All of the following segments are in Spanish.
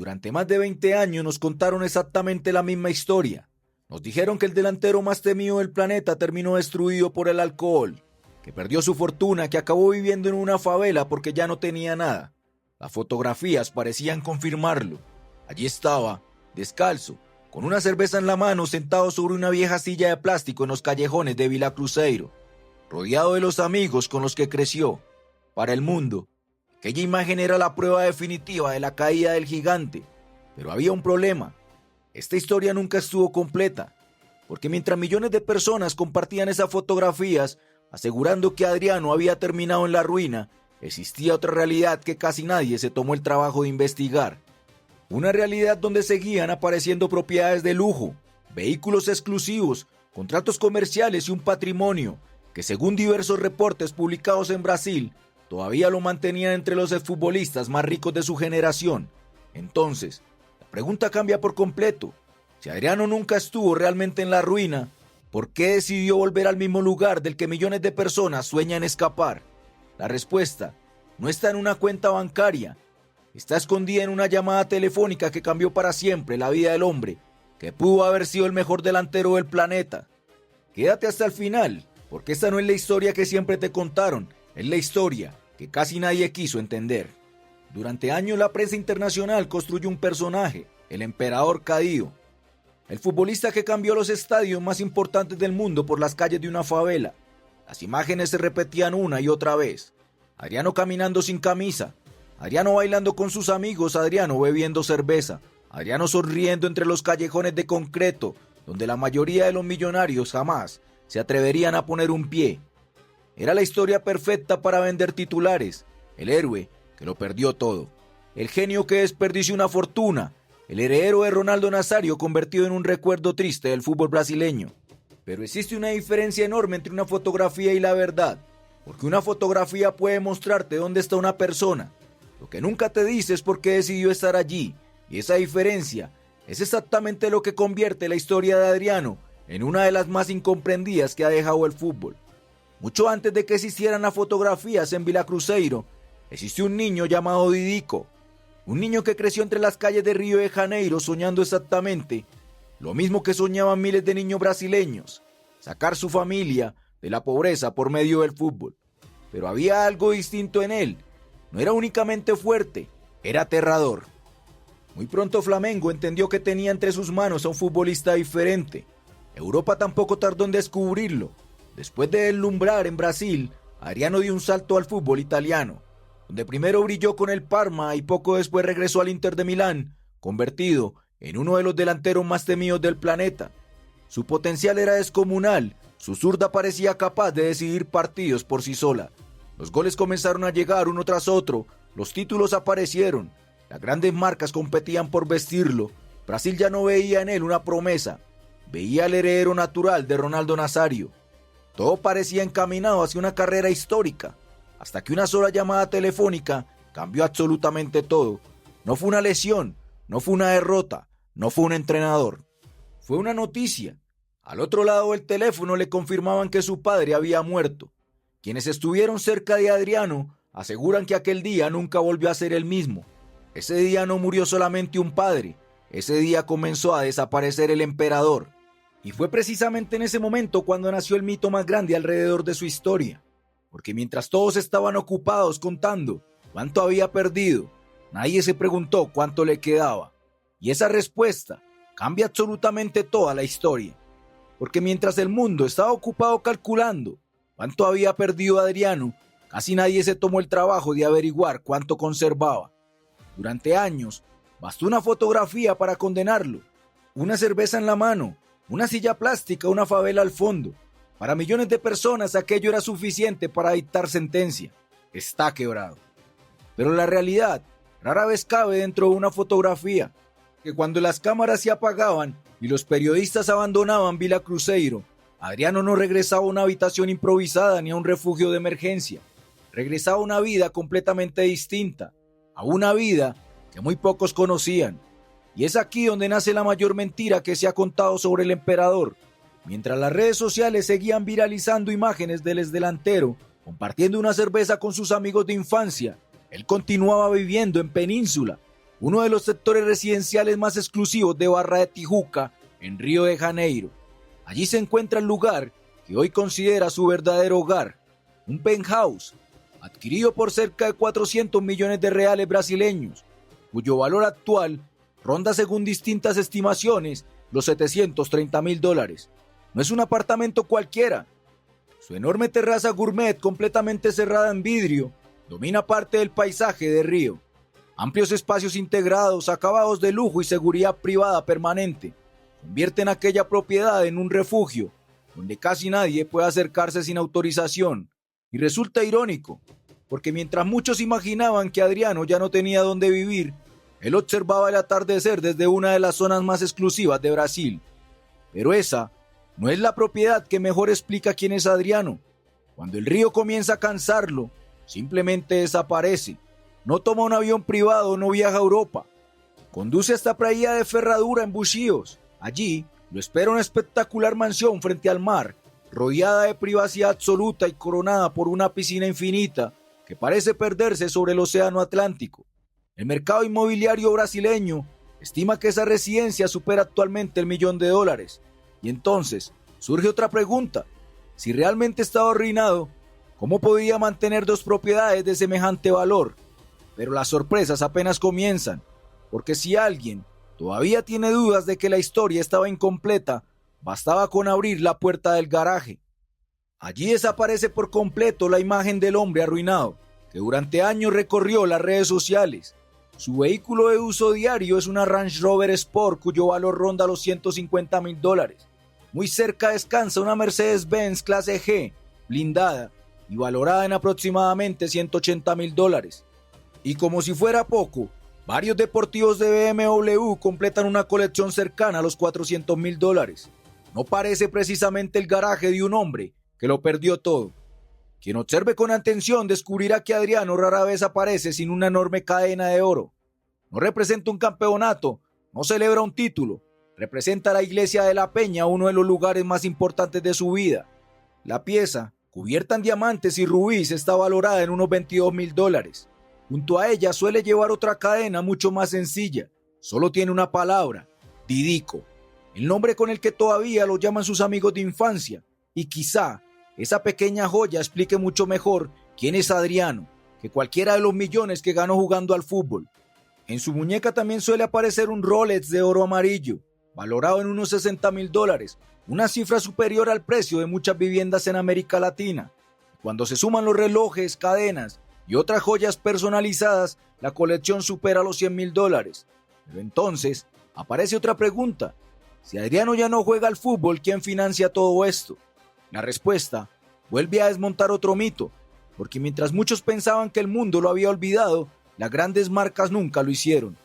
Durante más de 20 años nos contaron exactamente la misma historia. Nos dijeron que el delantero más temido del planeta terminó destruido por el alcohol, que perdió su fortuna, que acabó viviendo en una favela porque ya no tenía nada. Las fotografías parecían confirmarlo. Allí estaba, descalzo, con una cerveza en la mano, sentado sobre una vieja silla de plástico en los callejones de Vila Cruzeiro, rodeado de los amigos con los que creció. Para el mundo, aquella imagen era la prueba definitiva de la caída del gigante. Pero había un problema. Esta historia nunca estuvo completa, porque mientras millones de personas compartían esas fotografías asegurando que Adriano había terminado en la ruina, existía otra realidad que casi nadie se tomó el trabajo de investigar. Una realidad donde seguían apareciendo propiedades de lujo, vehículos exclusivos, contratos comerciales y un patrimonio que, según diversos reportes publicados en Brasil, todavía lo mantenían entre los exfutbolistas más ricos de su generación. Entonces, la pregunta cambia por completo. Si Adriano nunca estuvo realmente en la ruina, ¿por qué decidió volver al mismo lugar del que millones de personas sueñan escapar? La respuesta no está en una cuenta bancaria. Está escondida en una llamada telefónica que cambió para siempre la vida del hombre, que pudo haber sido el mejor delantero del planeta. Quédate hasta el final, porque esta no es la historia que siempre te contaron, es la historia que casi nadie quiso entender. Durante años la prensa internacional construyó un personaje, el emperador caído, el futbolista que cambió los estadios más importantes del mundo por las calles de una favela. Las imágenes se repetían una y otra vez. Adriano caminando sin camisa, Adriano bailando con sus amigos, Adriano bebiendo cerveza, Adriano sonriendo entre los callejones de concreto, donde la mayoría de los millonarios jamás se atreverían a poner un pie. Era la historia perfecta para vender titulares, el héroe que lo perdió todo, el genio que desperdició una fortuna, el heredero de Ronaldo Nazário convertido en un recuerdo triste del fútbol brasileño. Pero existe una diferencia enorme entre una fotografía y la verdad, porque una fotografía puede mostrarte dónde está una persona. Lo que nunca te dice es por qué decidió estar allí, y esa diferencia es exactamente lo que convierte la historia de Adriano en una de las más incomprendidas que ha dejado el fútbol. Mucho antes de que existieran las fotografías en Vila Cruzeiro, existió un niño llamado Didico, un niño que creció entre las calles de Río de Janeiro soñando exactamente lo mismo que soñaban miles de niños brasileños, sacar su familia de la pobreza por medio del fútbol. Pero había algo distinto en él. No era únicamente fuerte, era aterrador. Muy pronto Flamengo entendió que tenía entre sus manos a un futbolista diferente. Europa tampoco tardó en descubrirlo. Después de deslumbrar en Brasil, Adriano dio un salto al fútbol italiano, donde primero brilló con el Parma y poco después regresó al Inter de Milán, convertido en uno de los delanteros más temidos del planeta. Su potencial era descomunal, su zurda parecía capaz de decidir partidos por sí sola. Los goles comenzaron a llegar uno tras otro, los títulos aparecieron, las grandes marcas competían por vestirlo. Brasil ya no veía en él una promesa, veía al heredero natural de Ronaldo Nazário. Todo parecía encaminado hacia una carrera histórica, hasta que una sola llamada telefónica cambió absolutamente todo. No fue una lesión, no fue una derrota, no fue un entrenador. Fue una noticia. Al otro lado del teléfono le confirmaban que su padre había muerto. Quienes estuvieron cerca de Adriano aseguran que aquel día nunca volvió a ser el mismo. Ese día no murió solamente un padre, ese día comenzó a desaparecer el emperador. Y fue precisamente en ese momento cuando nació el mito más grande alrededor de su historia. Porque mientras todos estaban ocupados contando cuánto había perdido, nadie se preguntó cuánto le quedaba. Y esa respuesta cambia absolutamente toda la historia. Porque mientras el mundo estaba ocupado calculando cuánto había perdido Adriano, casi nadie se tomó el trabajo de averiguar cuánto conservaba. Durante años, bastó una fotografía para condenarlo, una cerveza en la mano, una silla plástica, una favela al fondo. Para millones de personas aquello era suficiente para dictar sentencia. Está quebrado. Pero la realidad rara vez cabe dentro de una fotografía, que cuando las cámaras se apagaban y los periodistas abandonaban Vila Cruzeiro, Adriano no regresaba a una habitación improvisada ni a un refugio de emergencia. Regresaba a una vida completamente distinta, a una vida que muy pocos conocían. Y es aquí donde nace la mayor mentira que se ha contado sobre el emperador. Mientras las redes sociales seguían viralizando imágenes del exdelantero compartiendo una cerveza con sus amigos de infancia, él continuaba viviendo en Península, uno de los sectores residenciales más exclusivos de Barra de Tijuca, en Río de Janeiro. Allí se encuentra el lugar que hoy considera su verdadero hogar, un penthouse adquirido por cerca de 400 millones de reales brasileños, cuyo valor actual ronda, según distintas estimaciones, los $730.000. No es un apartamento cualquiera. Su enorme terraza gourmet, completamente cerrada en vidrio, domina parte del paisaje de Río. Amplios espacios integrados, acabados de lujo y seguridad privada permanente convierten aquella propiedad en un refugio donde casi nadie puede acercarse sin autorización. Y resulta irónico, porque mientras muchos imaginaban que Adriano ya no tenía dónde vivir, él observaba el atardecer desde una de las zonas más exclusivas de Brasil. Pero esa no es la propiedad que mejor explica quién es Adriano. Cuando el río comienza a cansarlo, simplemente desaparece. No toma un avión privado, no viaja a Europa. Conduce hasta Praia de Ferradura en Buxios. Allí lo espera una espectacular mansión frente al mar, rodeada de privacidad absoluta y coronada por una piscina infinita que parece perderse sobre el océano Atlántico. El mercado inmobiliario brasileño estima que esa residencia supera actualmente $1 millón. Y entonces surge otra pregunta: si realmente estaba arruinado, ¿cómo podía mantener dos propiedades de semejante valor? Pero las sorpresas apenas comienzan, porque si alguien todavía tiene dudas de que la historia estaba incompleta, bastaba con abrir la puerta del garaje. Allí desaparece por completo la imagen del hombre arruinado, que durante años recorrió las redes sociales. Su vehículo de uso diario es una Range Rover Sport cuyo valor ronda los $150.000. Muy cerca descansa una Mercedes-Benz clase G, blindada y valorada en aproximadamente $180.000. Y como si fuera poco, varios deportivos de BMW completan una colección cercana a los $400.000. No parece precisamente el garaje de un hombre que lo perdió todo. Quien observe con atención descubrirá que Adriano rara vez aparece sin una enorme cadena de oro. No representa un campeonato, no celebra un título, representa la iglesia de la Peña, uno de los lugares más importantes de su vida. La pieza, cubierta en diamantes y rubíes, está valorada en unos $22.000. Junto a ella suele llevar otra cadena mucho más sencilla, solo tiene una palabra: Didico, el nombre con el que todavía lo llaman sus amigos de infancia, y quizá esa pequeña joya explique mucho mejor quién es Adriano que cualquiera de los millones que ganó jugando al fútbol. En su muñeca también suele aparecer un Rolex de oro amarillo, valorado en unos $60.000, una cifra superior al precio de muchas viviendas en América Latina. Cuando se suman los relojes, cadenas y otras joyas personalizadas, la colección supera los $100.000. Pero entonces aparece otra pregunta: si Adriano ya no juega al fútbol, ¿quién financia todo esto? La respuesta vuelve a desmontar otro mito, porque mientras muchos pensaban que el mundo lo había olvidado, las grandes marcas nunca lo hicieron.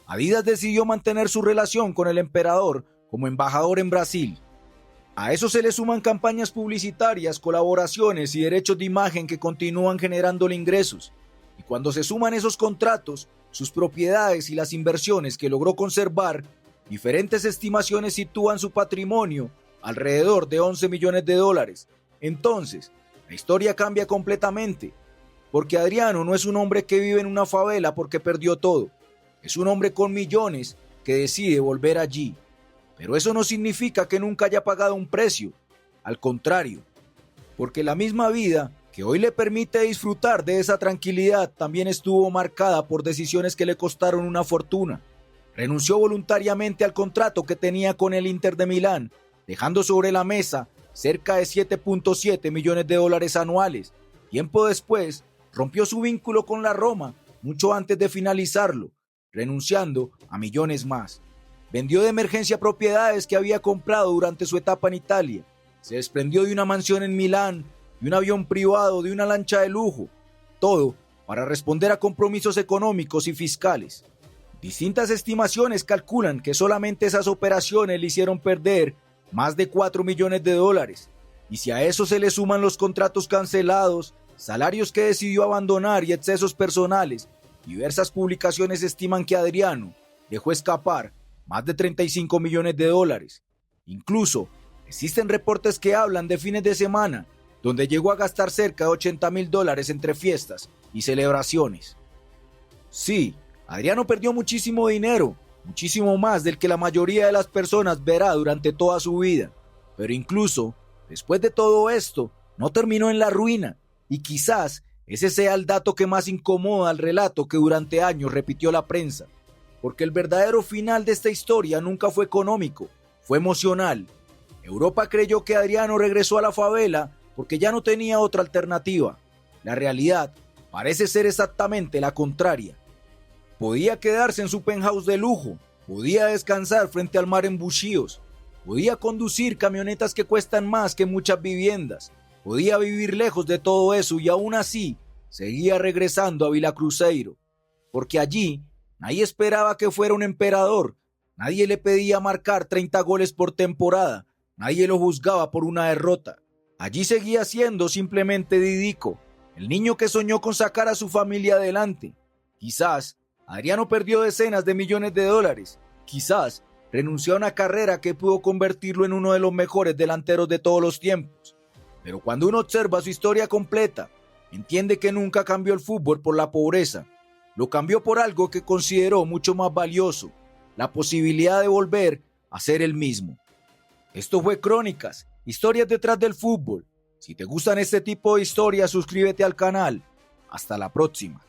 Adidas decidió mantener su relación con el emperador como embajador en Brasil. A eso se le suman campañas publicitarias, colaboraciones y derechos de imagen que continúan generándole ingresos. Y cuando se suman esos contratos, sus propiedades y las inversiones que logró conservar, diferentes estimaciones sitúan su patrimonio alrededor de $11 millones. Entonces, la historia cambia completamente, porque Adriano no es un hombre que vive en una favela porque perdió todo. Es un hombre con millones que decide volver allí. Pero eso no significa que nunca haya pagado un precio. Al contrario, porque la misma vida que hoy le permite disfrutar de esa tranquilidad también estuvo marcada por decisiones que le costaron una fortuna. Renunció voluntariamente al contrato que tenía con el Inter de Milán, dejando sobre la mesa cerca de $7.7 millones anuales. Tiempo después, rompió su vínculo con la Roma, mucho antes de finalizarlo, renunciando a millones más. Vendió de emergencia propiedades que había comprado durante su etapa en Italia. Se desprendió de una mansión en Milán, de un avión privado, de una lancha de lujo. Todo para responder a compromisos económicos y fiscales. Distintas estimaciones calculan que solamente esas operaciones le hicieron perder más de $4 millones. Y si a eso se le suman los contratos cancelados, salarios que decidió abandonar y excesos personales, diversas publicaciones estiman que Adriano dejó escapar más de $35 millones. Incluso existen reportes que hablan de fines de semana donde llegó a gastar cerca de $80.000 entre fiestas y celebraciones. Sí, Adriano perdió muchísimo dinero, muchísimo más del que la mayoría de las personas verá durante toda su vida. Pero incluso, después de todo esto, no terminó en la ruina, y quizás ese sea el dato que más incomoda al relato que durante años repitió la prensa, porque el verdadero final de esta historia nunca fue económico, fue emocional. Europa creyó que Adriano regresó a la favela porque ya no tenía otra alternativa. La realidad parece ser exactamente la contraria. Podía quedarse en su penthouse de lujo, podía descansar frente al mar en Bushíos, podía conducir camionetas que cuestan más que muchas viviendas, podía vivir lejos de todo eso y aún así seguía regresando a Vila Cruzeiro, porque allí nadie esperaba que fuera un emperador, nadie le pedía marcar 30 goles por temporada, nadie lo juzgaba por una derrota. Allí seguía siendo simplemente Didico, el niño que soñó con sacar a su familia adelante. Quizás Adriano perdió decenas de millones de dólares, quizás renunció a una carrera que pudo convertirlo en uno de los mejores delanteros de todos los tiempos. Pero cuando uno observa su historia completa, entiende que nunca cambió el fútbol por la pobreza. Lo cambió por algo que consideró mucho más valioso, la posibilidad de volver a ser el mismo. Esto fue Crónicas, historias detrás del fútbol. Si te gustan este tipo de historias, suscríbete al canal. Hasta la próxima.